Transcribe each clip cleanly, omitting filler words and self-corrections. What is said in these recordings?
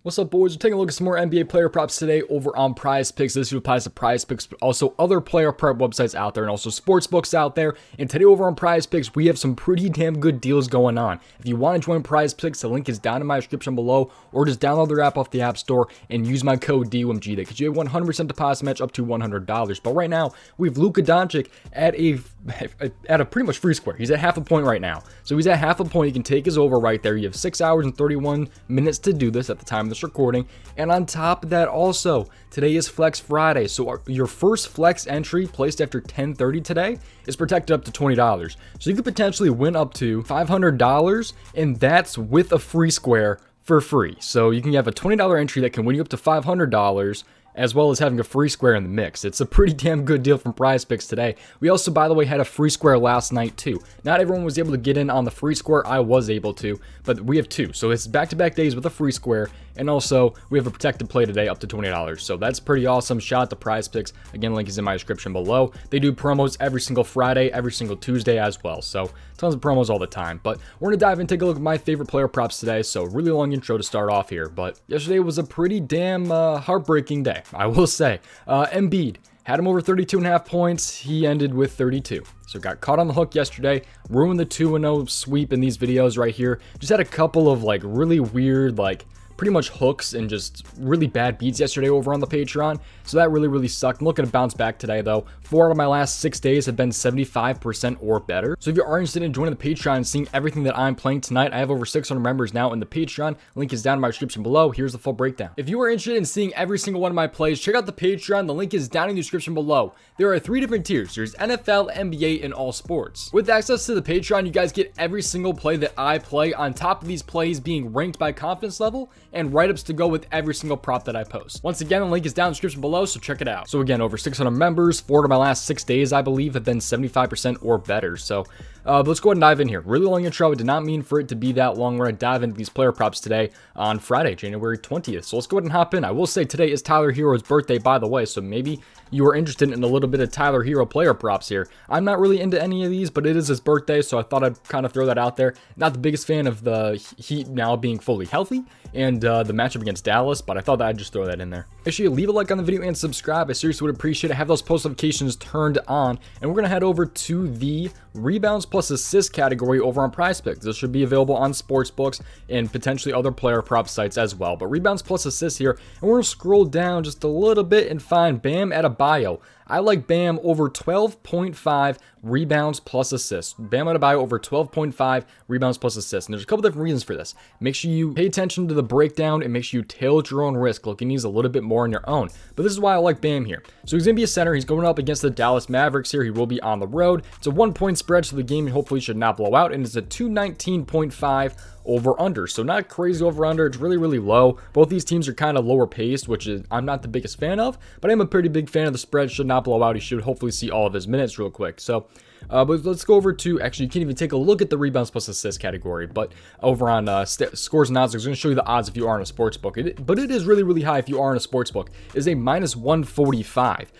What's up, boys? We're taking a look at some more NBA player props today over on PrizePicks. This applies to PrizePicks, but also other player prop websites out there and also sports books out there. And today over on PrizePicks, we have some pretty damn good deals going on. If you want to join PrizePicks, the link is down in my description below, or just download their app off the App Store and use my code DOMG. That gets you a 100% deposit match up to $100. But right now, we have Luka Doncic at a pretty much free square. He's at half a point right now. So he's at half a point. He can take his over right there. You have 6 hours and 31 minutes to do this at the time of this recording. And on top of that also, today is Flex Friday. So your first flex entry placed after 10:30 today is protected up to $20. So you could potentially win up to $500, and that's with a free square for free. So you can have a $20 entry that can win you up to $500, as well as having a free square in the mix. It's a pretty damn good deal from PrizePicks today. We also, by the way, had a free square last night too. Not everyone was able to get in on the free square. I was able to, but we have two. So it's back-to-back days with a free square, and also we have a protected play today up to $20. So that's pretty awesome. Shout out to PrizePicks. Again, link is in my description below. They do promos every single Friday, every single Tuesday as well. So tons of promos all the time. But we're gonna dive in and take a look at my favorite player props today. So really long intro to start off here, but yesterday was a pretty damn heartbreaking day, I will say. Embiid had him over 32.5 points. He ended with 32. So got caught on the hook yesterday, ruined the 2-0 sweep in these videos right here. Just had a couple of like really weird, like pretty much hooks and just really bad beats yesterday over on the Patreon. So that really sucked. I'm looking to bounce back today though. 4 out of my last 6 days have been 75% or better. So if you are interested in joining the Patreon and seeing everything that I'm playing tonight, I have over 600 members now in the Patreon. Link is down in my description below. Here's the full breakdown. If you are interested in seeing every single one of my plays, check out the Patreon. The link is down in the description below. There are 3 different tiers. There's NFL, NBA, and all sports. With access to the Patreon, you guys get every single play that I play, on top of these plays being ranked by confidence level and write-ups to go with every single prop that I post. Once again, the link is down in the description below, so check it out. So again, over 600 members, 4 of my last 6 days, I believe, have been 75% or better. So let's go ahead and dive in here. Really long intro. I did not mean for it to be that long. We're going to dive into these player props today on Friday, January 20th. So let's go ahead and hop in. I will say today is Tyler Hero's birthday, by the way, so maybe you are interested in a little bit of Tyler Hero player props here. I'm not really into any of these, but it is his birthday, so I thought I'd kind of throw that out there. Not the biggest fan of the Heat now being fully healthy and the matchup against Dallas, but I thought that I'd just throw that in there. Make sure you leave a like on the video and subscribe. I seriously would appreciate it. Have those post notifications turned on, and we're going to head over to the rebounds plus assists category over on PrizePicks. This should be available on sportsbooks and potentially other player prop sites as well. But rebounds plus assists here, and we're going to scroll down just a little bit and find Bam Adebayo. I like Bam over 12.5 rebounds plus assists. Bam Adebayo over 12.5 rebounds plus assists. And there's a couple different reasons for this. Make sure you pay attention to the breakdown and make sure you tail at your own risk, looking these a little bit more on your own. But this is why I like Bam here. So he's going to be a center. He's going up against the Dallas Mavericks here. He will be on the road. It's a 1-point spread, so the game hopefully should not blow out. And it's a 219.5 over under. So not crazy over under. It's really low. Both these teams are kind of lower paced, which is I'm not the biggest fan of, but I'm a pretty big fan of the spread. Should not blow out. He should hopefully see all of his minutes real quick. So but let's go over to, actually, you can't even take a look at the rebounds plus assists category, but over on scores and odds, I'm going to show you the odds if you are on a sports book. But it is really high if you are on a sports book. It is a minus 145,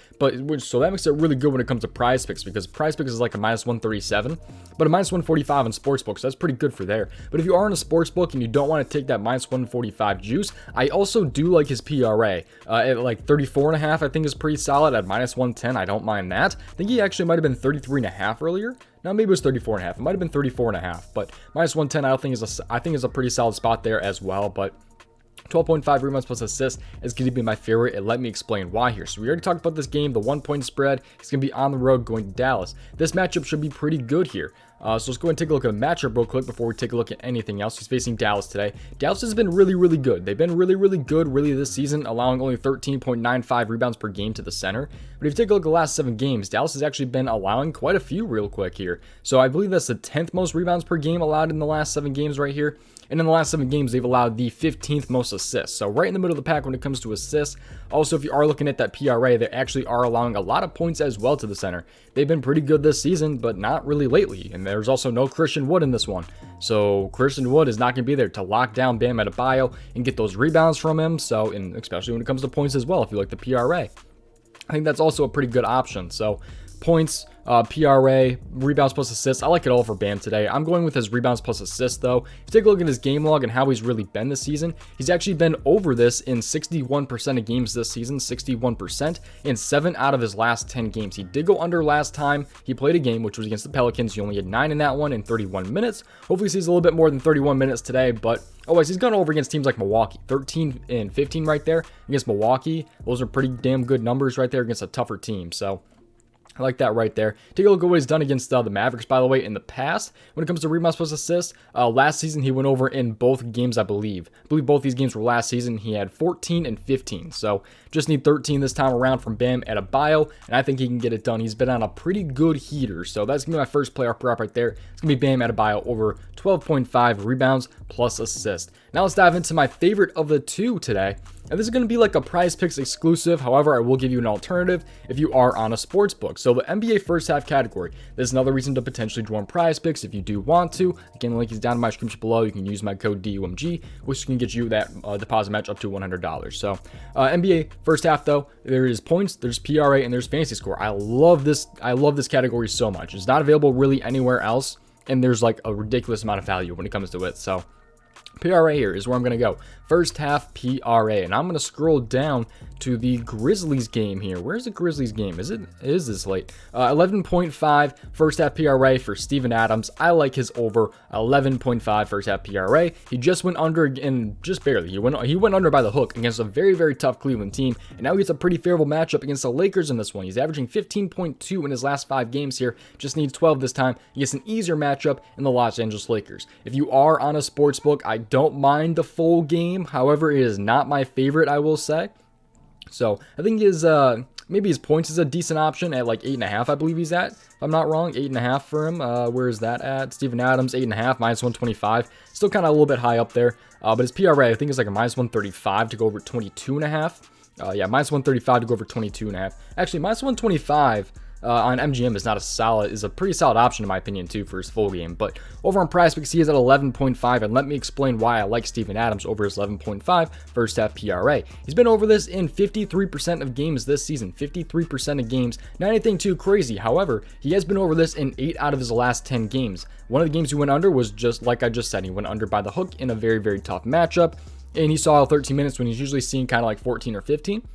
so that makes it really good when it comes to PrizePicks, because PrizePicks is like a minus 137, but a minus 145 on sports books, that's pretty good for there. But if you are on a sports book and you don't want to take that minus 145 juice, I also do like his PRA at like 34.5. I think is pretty solid. At minus 110, I don't mind that. I think he actually might have been 33.5 earlier. Now maybe it was 34.5. It might have been 34.5, but minus 110 I think is a pretty solid spot there as well. But 12.5 rebounds plus assists is going to be my favorite, and let me explain why here. So we already talked about this game, the 1-point spread. He's going to be on the road going to Dallas. This matchup should be pretty good here. So let's go ahead and take a look at a matchup real quick before we take a look at anything else. He's facing Dallas today. Dallas has been really good. They've been really good this season, allowing only 13.95 rebounds per game to the center. But if you take a look at the last 7 games, Dallas has actually been allowing quite a few real quick here. So I believe that's the 10th most rebounds per game allowed in the last 7 games right here. And in the last 7 games, they've allowed the 15th most assists. So right in the middle of the pack when it comes to assists. Also, if you are looking at that PRA, they actually are allowing a lot of points as well to the center. They've been pretty good this season, but not really lately. And there's also no Christian Wood in this one. So Christian Wood is not going to be there to lock down Bam Adebayo and get those rebounds from him. So, and especially when it comes to points as well, if you like the PRA. I think that's also a pretty good option. So points, PRA, rebounds plus assists. I like it all for Bam today. I'm going with his rebounds plus assists though. If you take a look at his game log and how he's really been this season, he's actually been over this in 61% of games this season, 61% in 7 out of his last 10 games. He did go under last time he played a game, which was against the Pelicans. He only had 9 in that one in 31 minutes. Hopefully he sees a little bit more than 31 minutes today, but otherwise he's gone over against teams like Milwaukee. 13 and 15 right there against Milwaukee. Those are pretty damn good numbers right there against a tougher team. So I like that right there. Take a look at what he's done against the Mavericks, by the way, in the past. When it comes to rebounds plus assists, last season he went over in both games, I believe. I believe both these games were last season. He had 14 and 15. So just need 13 this time around from Bam Adebayo, and I think he can get it done. He's been on a pretty good heater. So that's going to be my first player prop right there. It's going to be Bam Adebayo over 12.5 rebounds plus assists. Now let's dive into my favorite of the two today. And this is going to be like a PrizePicks exclusive. However, I will give you an alternative if you are on a sports book. So the NBA first half category. This is another reason to potentially join PrizePicks if you do want to. Again, the link is down in my description below. You can use my code DOMG, which can get you that deposit match up to $100. So NBA first half though, there is points, there's PRA, and there's fantasy score. I love this category so much. It's not available really anywhere else, and there's like a ridiculous amount of value when it comes to it. So PRA here is where I'm going to go. First half PRA. And I'm going to scroll down to the Grizzlies game here. Where's the Grizzlies game? Is this late? 11.5 first half PRA for Steven Adams. I like his over 11.5 first half PRA. He just went under again, just barely. He went under by the hook against a very, very tough Cleveland team. And now he gets a pretty favorable matchup against the Lakers in this one. He's averaging 15.2 in his last 5 games here. Just needs 12 this time. He gets an easier matchup in the Los Angeles Lakers. If you are on a sports book, I don't mind the full game. However, it is not my favorite, I will say. So I think maybe his points is a decent option at like 8.5, I believe he's at. If I'm not wrong, 8.5 for him. Where is that at? Steven Adams, 8.5, minus 125. Still kind of a little bit high up there. But his PRA, I think is like a minus 135 to go over 22.5. Yeah, minus 135 to go over 22.5. Actually, minus 125 on MGM is a pretty solid option in my opinion too for his full game. But over on PrizePicks, he is at 11.5, and let me explain why I like Steven Adams over his 11.5 first half PRA. He's been over this in 53% of games this season, 53% of games. Not anything too crazy. However, he has been over this in 8 out of his last 10 games. One of the games he went under was just like I just said. He went under by the hook in a very, very tough matchup, and he saw 13 minutes when he's usually seeing kind of like 14 or 15.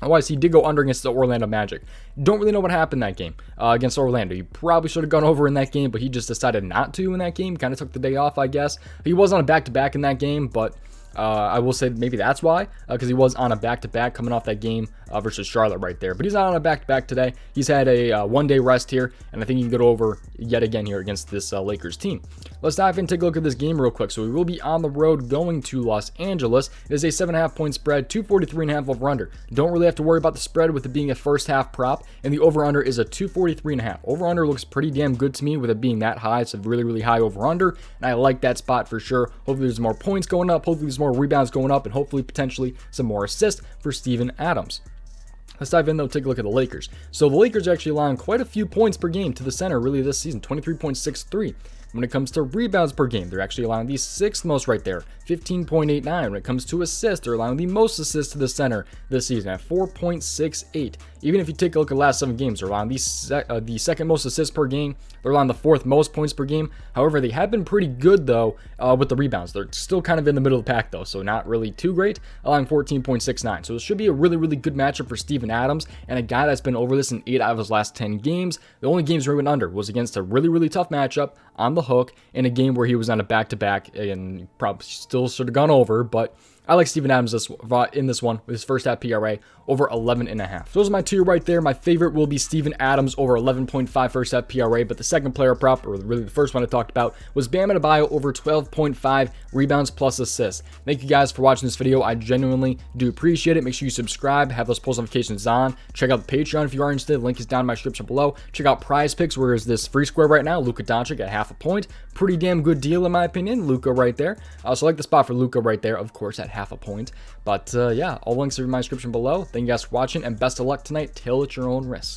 Otherwise, he did go under against the Orlando Magic. Don't really know what happened that game against Orlando. He probably should have gone over in that game, but he just decided not to in that game. Kind of took the day off, I guess. He was on a back-to-back in that game, but I will say maybe that's why, because he was on a back-to-back coming off that game versus Charlotte right there. But he's not on a back-to-back today. He's had a one-day rest here, and I think he can go over yet again here against this Lakers team. Let's dive in and take a look at this game real quick. So we will be on the road going to Los Angeles. It is a 7.5 point spread, 243.5 over-under. Don't really have to worry about the spread with it being a first-half prop, and the over-under is a 243.5. Over-under looks pretty damn good to me with it being that high. It's a really, really high over-under, and I like that spot for sure. Hopefully there's more points going up. Hopefully there's more rebounds going up, and hopefully potentially some more assists for Steven Adams. Let's dive in though, take a look at the Lakers. So the Lakers are actually allowing quite a few points per game to the center really this season, 23.63. When it comes to rebounds per game, they're actually allowing the 6th most right there, 15.89. When it comes to assists, they're allowing the most assists to the center this season at 4.68. Even if you take a look at the last 7 games, they're allowing the 2nd most assists per game. They're allowing the 4th most points per game. However, they have been pretty good though with the rebounds. They're still kind of in the middle of the pack though, so not really too great, allowing 14.69. So it should be a really, really good matchup for Steven Adams and a guy that's been over this in 8 out of his last 10 games. The only games where he went under was against a really, really tough matchup on the hook in a game where he was on a back-to-back and probably still should have gone over, but I like Steven Adams in this one with his first half PRA over 11.5. So those are my 2 right there. My favorite will be Steven Adams over 11.5 first half PRA, but the second player prop, or really the first one I talked about, was Bam Adebayo over 12.5 rebounds plus assists. Thank you guys for watching this video. I genuinely do appreciate it. Make sure you subscribe, have those post notifications on. Check out the Patreon if you are interested. The link is down in my description below. Check out PrizePicks, where is this free square right now, Luka Doncic at half a point. Pretty damn good deal in my opinion, Luka right there. So I like the spot for Luka right there, of course, at half a point. But yeah, all links are in my description below. Thank you guys for watching, and best of luck tonight. Till at your own risk.